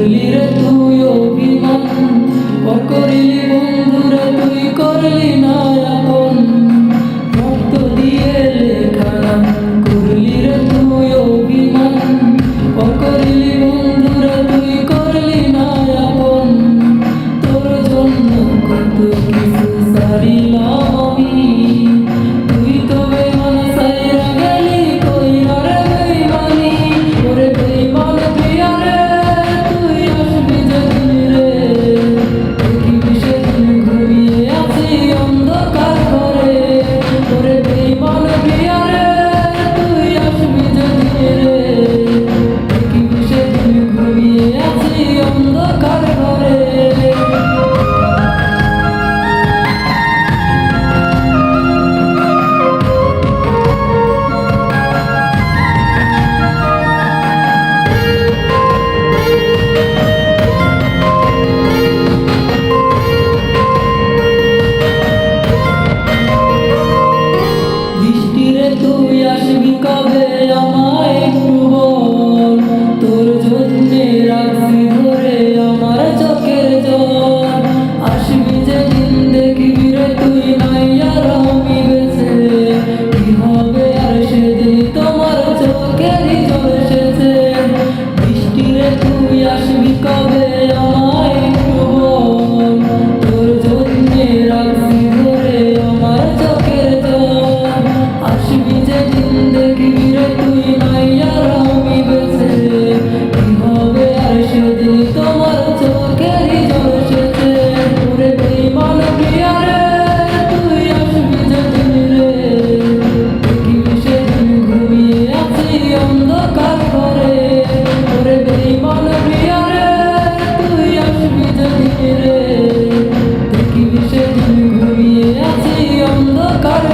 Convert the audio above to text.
করলি রে তুই অভিমান, পর করিলি বন্ধুরে তুই করলি না আপন, রক্ত দিয়ে লেখা নাম করলি রে তুই অভিমান, পর করিলি বন্ধুরে তুই করলি না আপন, তোর জন্য কত কিছু সারিলাম আমি, তুই তো বেমান সাইরা গেলি কইরা রে বেইমানি, ওরে বেইমান প্রিয়া রে তুই আসবি যেদিন রে, দেখিবি সেদিন ঘুমিয়ে আছি অন্ধকার ঘরে, ওরে বেইমান প্রিয়া রে তুই আসবি যেদিন রে, দেখিবি সেদিন ঘুমিয়ে আছি অন্ধকার ঘরে। বৃষ্টিরে তুই আসবি কবে আমায় একটু বল, তোর জন্যে রাখছি ধরে আমার চোখের জল, আসবি যেদিন দেখবি রে তুই নাই আর আমি বেঁচে, কি হবে আর সেদিন তোমার চোখেরই জল এসেছে। বৃষ্টিরে তুই আসবি কবে আমায় একটু বল, তোর জন্যে রাখছি ধরে আমার চোখের জল, আসবি যেদিন দেখবি রে তুই নাই আর আমি বেঁচে, কি হবে আর সেদিন তোমার চোখেরই জল এসেছে। ওরে বেইমান প্রিয়া রে তুই আসবি যেদিন রে, দেখিবি সেদিন ঘুমিয়ে আছি অন্ধকার ঘরে, ওরে বেইমান প্রিয়া রে তুই আসবি যেদিন রে, দেখিবি সেদিন ঘুমিয়ে আছি অন্ধকার